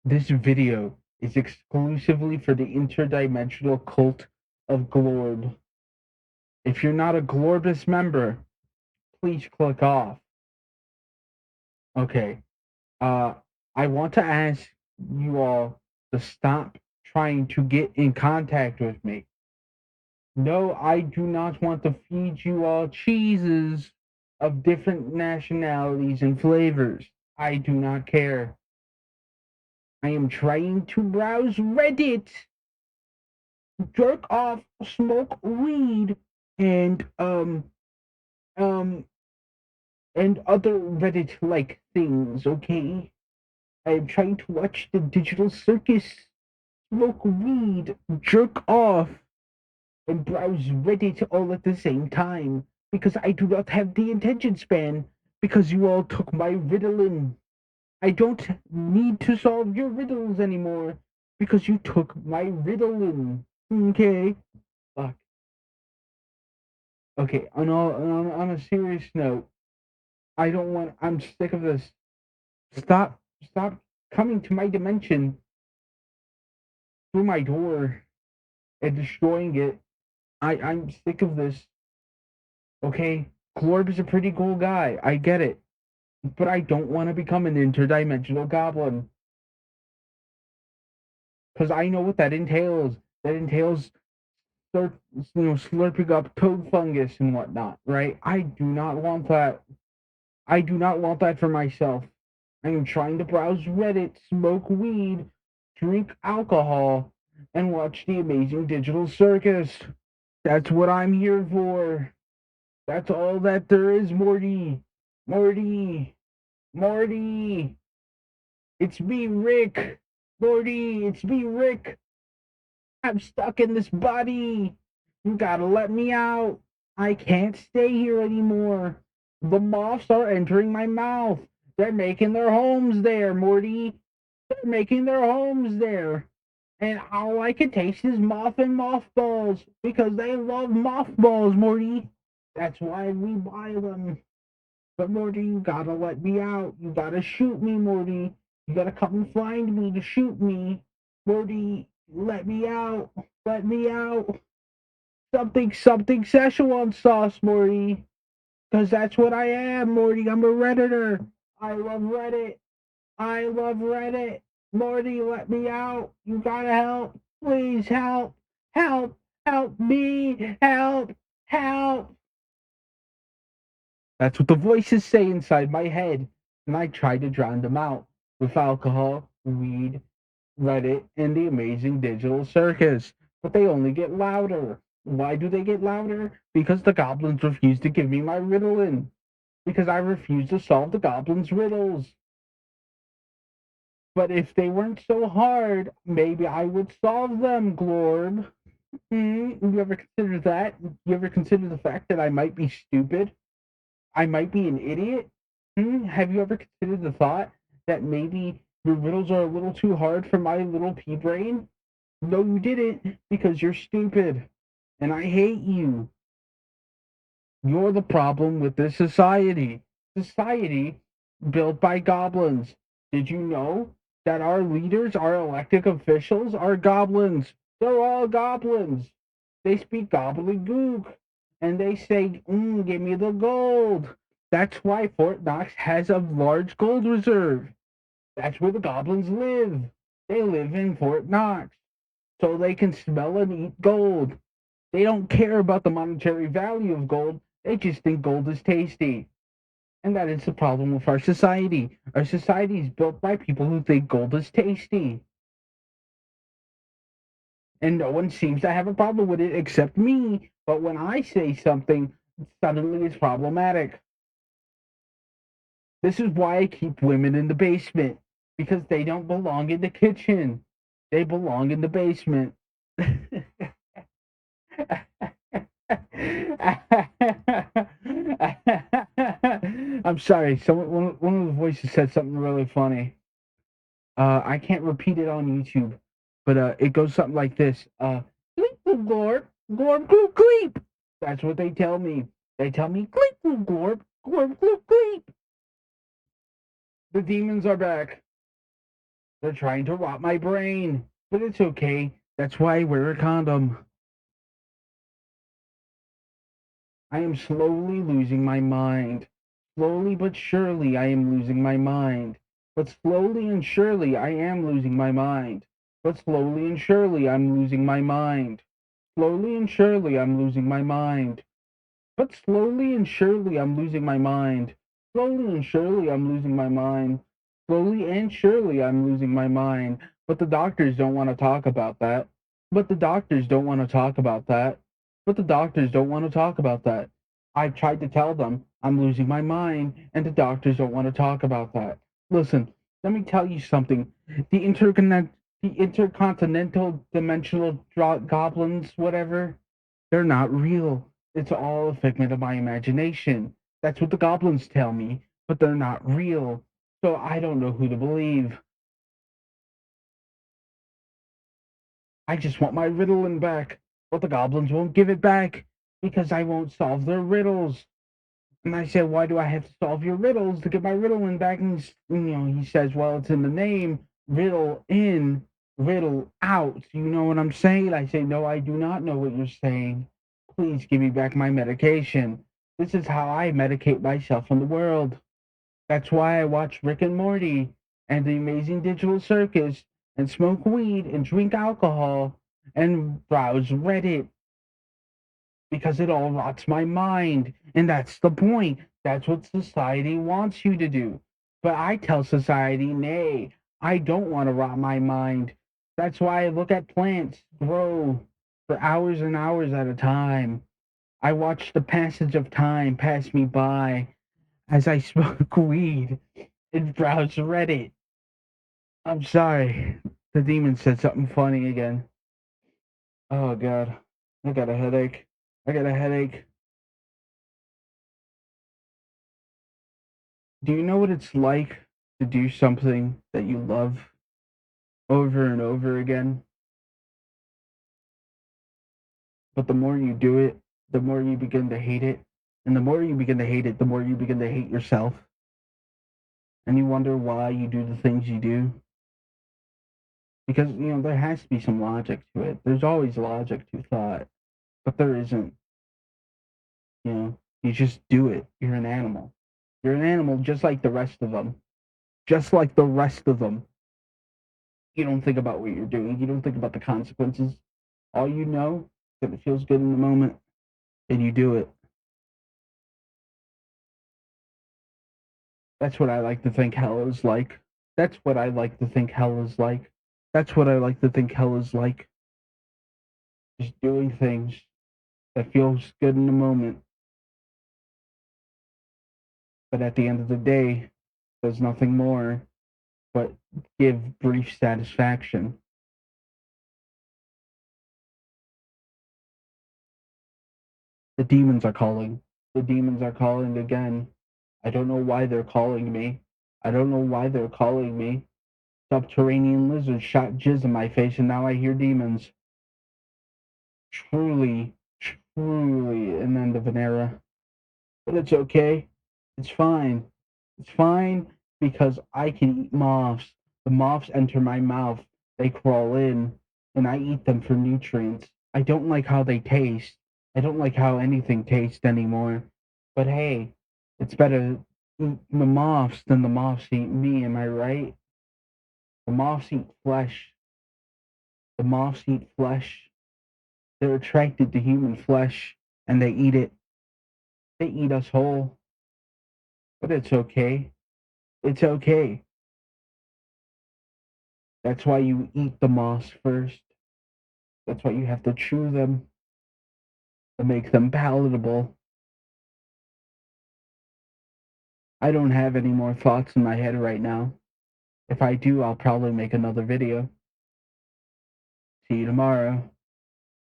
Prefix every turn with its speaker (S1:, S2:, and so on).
S1: This video is exclusively for the interdimensional cult of Glorb. If you're not a Glorbus member, please click off. Okay. Uh, I want to ask you all to stop trying to get in contact with me. No, I do not want to feed you all cheeses of different nationalities and flavors. I do not care. I am trying to browse Reddit, jerk off, smoke weed, and um and other Reddit like things, okay? I am trying to watch the digital circus, smoke weed, jerk off, and browse Reddit all at the same time because I do not have the attention span because you all took my Ritalin. I don't need to solve your riddles anymore because you took my Ritalin. Okay? Fuck. Okay, on a serious note, I don't want. I'm sick of this. Stop coming to my dimension through my door and destroying it. I'm sick of this. Okay, Glorb is a pretty cool guy. I get it, but I don't want to become an interdimensional goblin because I know what that entails. That entails, slurping up toad fungus and whatnot. Right? I do not want that. I do not want that for myself. I am trying to browse Reddit, smoke weed, drink alcohol, and watch the amazing digital circus. That's what I'm here for. That's all that there is, Morty. Morty. Morty. It's me, Rick. Morty, it's me, Rick. I'm stuck in this body. You gotta let me out. I can't stay here anymore. The moths are entering my mouth. They're making their homes there, Morty. They're making their homes there. And all I can taste is moth and mothballs because they love mothballs, Morty. That's why we buy them. But Morty, you gotta let me out. You gotta shoot me, Morty. You gotta come and find me to shoot me. Morty, let me out. Let me out. Something Szechuan sauce, Morty. Because that's what I am, Morty. I'm a Redditor. I love Reddit. I love Reddit. Morty, let me out. You gotta help. Please help. Help. Help me. Help. Help. That's what the voices say inside my head. And I try to drown them out with alcohol, weed, Reddit, and the amazing digital circus. But they only get louder. Why do they get louder? Because the goblins refuse to give me my Ritalin. Because I refuse to solve the goblins' riddles. But if they weren't so hard, maybe I would solve them, Glorb. You ever consider that? You ever consider the fact that I might be stupid? I might be an idiot? Have you ever considered the thought that maybe your riddles are a little too hard for my little pea brain? No, you didn't, because you're stupid. And I hate you. You're the problem with this society. Society built by goblins. Did you know that our leaders, our elected officials, are goblins? They're all goblins. They speak gobbledygook. And they say, give me the gold. That's why Fort Knox has a large gold reserve. That's where the goblins live. They live in Fort Knox. So they can smell and eat gold. They don't care about the monetary value of gold. They just think gold is tasty. And that is the problem with our society. Our society is built by people who think gold is tasty. And no one seems to have a problem with it except me. But when I say something, suddenly it's problematic. This is why I keep women in the basement because they don't belong in the kitchen. They belong in the basement. I'm sorry. One of the voices said something really funny. I can't repeat it on YouTube, but it goes something like this. Gleep, glorp, glorp, gloop, gleep. That's what they tell me. They tell me, gleep, glorp, glorp, gloop, gleep. The demons are back. They're trying to rot my brain. But it's okay. That's why I wear a condom. I am slowly losing my mind. Slowly but surely, I am losing my mind. But slowly and surely, I am losing my mind. But slowly and surely, I'm losing my mind. Slowly and surely, I'm losing my mind. But slowly and surely, I'm losing my mind. Slowly and surely, I'm losing my mind. Slowly and surely, I'm losing my mind. But the doctors don't want to talk about that. But the doctors don't want to talk about that. But the doctors don't want to talk about that. I've tried to tell them I'm losing my mind, and the doctors don't want to talk about that. Listen, let me tell you something. The intercontinental dimensional goblins, whatever, they're not real. It's all a figment of my imagination. That's what the goblins tell me, but they're not real. So I don't know who to believe. I just want my Ritalin back, but the goblins won't give it back because I won't solve their riddles. And I said, why do I have to solve your riddles to get my Ritalin back? And he says, well, it's in the name, riddle in, riddle out. You know what I'm saying? I say, no, I do not know what you're saying. Please give me back my medication. This is how I medicate myself in the world. That's why I watch Rick and Morty and the Amazing Digital Circus and smoke weed and drink alcohol and browse Reddit because it all rots my mind. And that's the point. That's what society wants you to do. But I tell society, nay, I don't want to rot my mind. That's why I look at plants grow for hours and hours at a time. I watch the passage of time pass me by as I smoke weed and browse Reddit. I'm sorry. The demon said something funny again. Oh, God. I got a headache. I got a headache. Do you know what it's like to do something that you love over and over again? But the more you do it, the more you begin to hate it. And the more you begin to hate it, the more you begin to hate yourself. And you wonder why you do the things you do. Because, there has to be some logic to it. There's always logic to thought, but there isn't. You just do it. You're an animal. You're an animal just like the rest of them. Just like the rest of them. You don't think about what you're doing. You don't think about the consequences. All you know is that it feels good in the moment and you do it. That's what I like to think hell is like. That's what I like to think hell is like. That's what I like to think hell is like. Just doing things that feels good in the moment, but at the end of the day, does nothing more but give brief satisfaction. The demons are calling. The demons are calling again. I don't know why they're calling me. I don't know why they're calling me. Subterranean lizards shot jizz in my face, and now I hear demons. Truly, truly an end of an era. But it's okay. It's fine. It's fine because I can eat moths. The moths enter my mouth. They crawl in, and I eat them for nutrients. I don't like how they taste. I don't like how anything tastes anymore. But hey, it's better to eat the moths than the moths eat me, am I right? The moths eat flesh. The moths eat flesh. They're attracted to human flesh and they eat it. They eat us whole. But it's okay. It's okay. That's why you eat the moths first. That's why you have to chew them to make them palatable. I don't have any more thoughts in my head right now. If I do, I'll probably make another video. See you tomorrow.